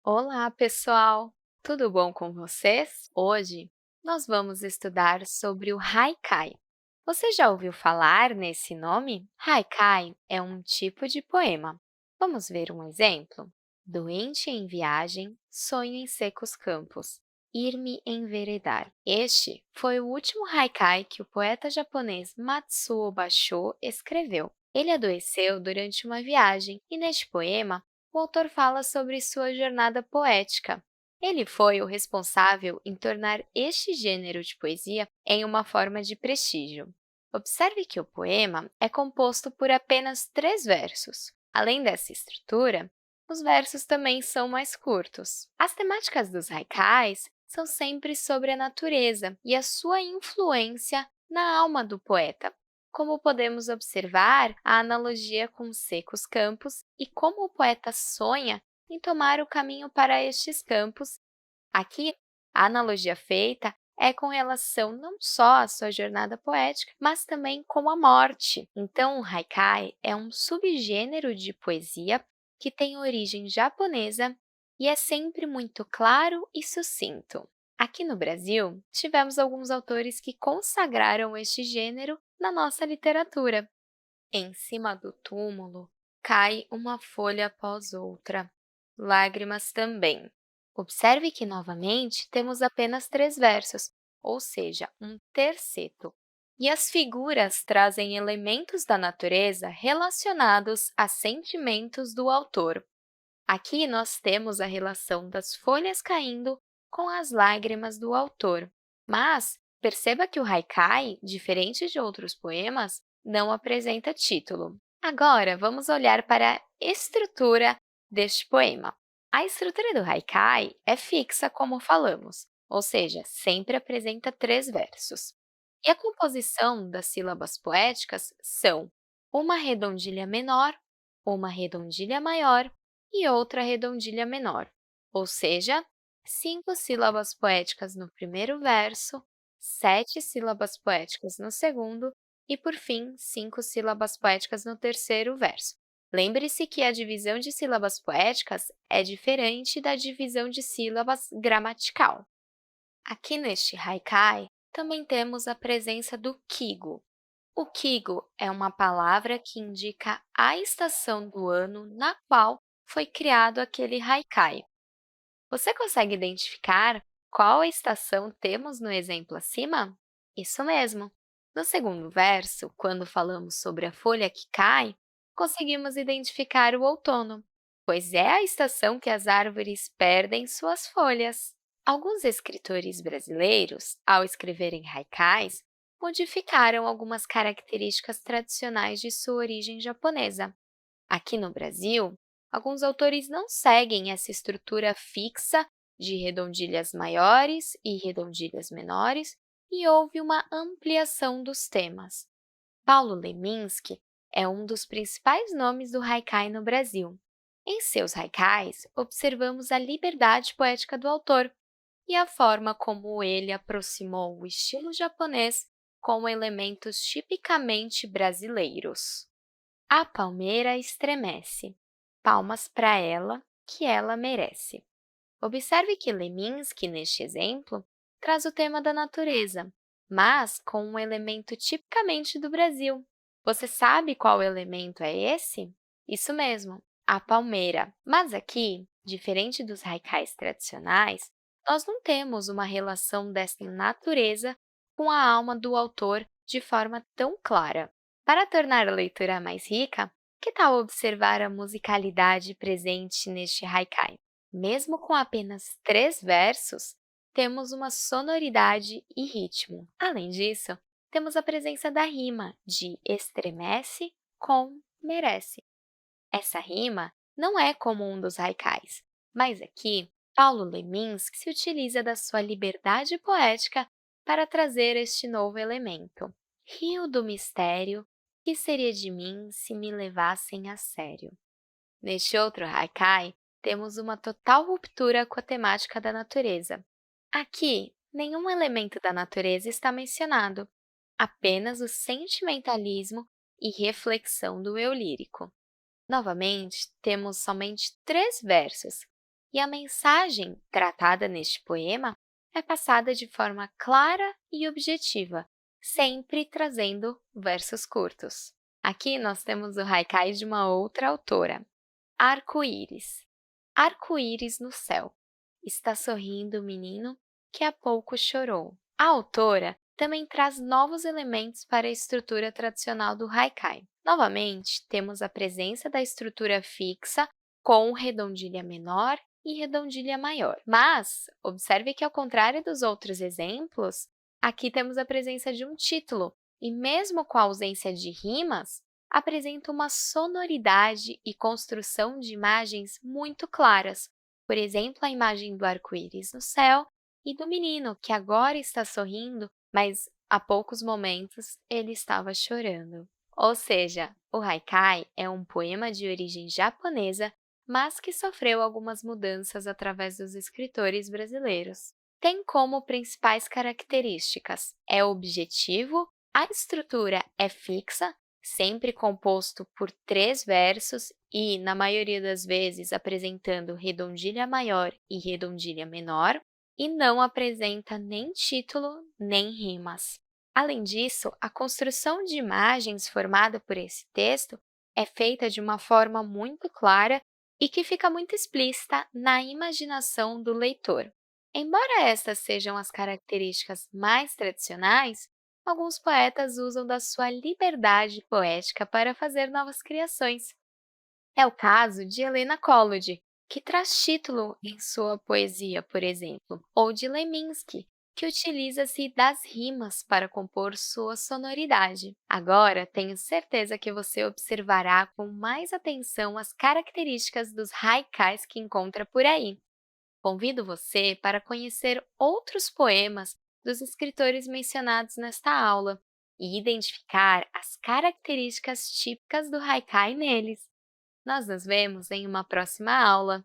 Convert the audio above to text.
Olá, pessoal! Tudo bom com vocês? Hoje nós vamos estudar sobre o haikai. Você já ouviu falar nesse nome? Haikai é um tipo de poema. Vamos ver um exemplo? Doente em viagem, sonho em secos campos, ir-me enveredar. Este foi o último haikai que o poeta japonês Matsuo Basho escreveu. Ele adoeceu durante uma viagem e, neste poema, o autor fala sobre sua jornada poética. Ele foi o responsável em tornar este gênero de poesia em uma forma de prestígio. Observe que o poema é composto por apenas 3 versos. Além dessa estrutura, os versos também são mais curtos. As temáticas dos haikais são sempre sobre a natureza e a sua influência na alma do poeta. Como podemos observar a analogia com os secos campos e como o poeta sonha em tomar o caminho para estes campos. Aqui, a analogia feita é com relação não só à sua jornada poética, mas também com a morte. Então, o haikai é um subgênero de poesia que tem origem japonesa e é sempre muito claro e sucinto. Aqui no Brasil, tivemos alguns autores que consagraram este gênero na nossa literatura. Em cima do túmulo cai uma folha após outra, lágrimas também. Observe que, novamente, temos apenas 3 versos, ou seja, um terceto. E as figuras trazem elementos da natureza relacionados a sentimentos do autor. Aqui nós temos a relação das folhas caindo com as lágrimas do autor. Mas perceba que o haikai, diferente de outros poemas, não apresenta título. Agora, vamos olhar para a estrutura deste poema. A estrutura do haikai é fixa, como falamos, ou seja, sempre apresenta 3 versos. E a composição das sílabas poéticas são uma redondilha menor, uma redondilha maior e outra redondilha menor, ou seja, 5 sílabas poéticas no primeiro verso, 7 sílabas poéticas no segundo e, por fim, 5 sílabas poéticas no terceiro verso. Lembre-se que a divisão de sílabas poéticas é diferente da divisão de sílabas gramatical. Aqui neste haikai, também temos a presença do kigo. O kigo é uma palavra que indica a estação do ano na qual foi criado aquele haikai. Você consegue identificar qual estação temos no exemplo acima? Isso mesmo! No segundo verso, quando falamos sobre a folha que cai, conseguimos identificar o outono, pois é a estação que as árvores perdem suas folhas. Alguns escritores brasileiros, ao escreverem haikais, modificaram algumas características tradicionais de sua origem japonesa. Aqui no Brasil, alguns autores não seguem essa estrutura fixa de redondilhas maiores e redondilhas menores e houve uma ampliação dos temas. Paulo Leminski é um dos principais nomes do haikai no Brasil. Em seus haikais, observamos a liberdade poética do autor e a forma como ele aproximou o estilo japonês com elementos tipicamente brasileiros. A palmeira estremece, palmas para ela, que ela merece. Observe que Leminski, neste exemplo, traz o tema da natureza, mas com um elemento tipicamente do Brasil. Você sabe qual elemento é esse? Isso mesmo, a palmeira. Mas aqui, diferente dos haikais tradicionais, nós não temos uma relação desta natureza com a alma do autor de forma tão clara. Para tornar a leitura mais rica, que tal observar a musicalidade presente neste haikai? Mesmo com apenas 3 versos, temos uma sonoridade e ritmo. Além disso, temos a presença da rima de estremece com merece. Essa rima não é comum dos haikais, mas aqui Paulo Leminski se utiliza da sua liberdade poética para trazer este novo elemento. Rio do mistério, que seria de mim se me levassem a sério? Neste outro haikai, temos uma total ruptura com a temática da natureza. Aqui, nenhum elemento da natureza está mencionado, apenas o sentimentalismo e reflexão do eu lírico. Novamente, temos somente 3 versos, e a mensagem tratada neste poema é passada de forma clara e objetiva, sempre trazendo versos curtos. Aqui nós temos o haikai de uma outra autora, Arco-íris. Arco-íris no céu. Está sorrindo o menino que há pouco chorou. A autora também traz novos elementos para a estrutura tradicional do haikai. Novamente, temos a presença da estrutura fixa com redondilha menor e redondilha maior. Mas, observe que, ao contrário dos outros exemplos, aqui temos a presença de um título, e mesmo com a ausência de rimas, apresenta uma sonoridade e construção de imagens muito claras. Por exemplo, a imagem do arco-íris no céu e do menino que agora está sorrindo, mas há poucos momentos ele estava chorando. Ou seja, o haikai é um poema de origem japonesa, mas que sofreu algumas mudanças através dos escritores brasileiros. Tem como principais características: é objetivo, a estrutura é fixa, sempre composto por 3 versos e, na maioria das vezes, apresentando redondilha maior e redondilha menor, e não apresenta nem título nem rimas. Além disso, a construção de imagens formada por esse texto é feita de uma forma muito clara e que fica muito explícita na imaginação do leitor. Embora estas sejam as características mais tradicionais, alguns poetas usam da sua liberdade poética para fazer novas criações. É o caso de Helena Collodi, que traz título em sua poesia, por exemplo, ou de Leminski, que utiliza-se das rimas para compor sua sonoridade. Agora, tenho certeza que você observará com mais atenção as características dos haikais que encontra por aí. Convido você para conhecer outros poemas dos escritores mencionados nesta aula e identificar as características típicas do haikai neles. Nós nos vemos em uma próxima aula!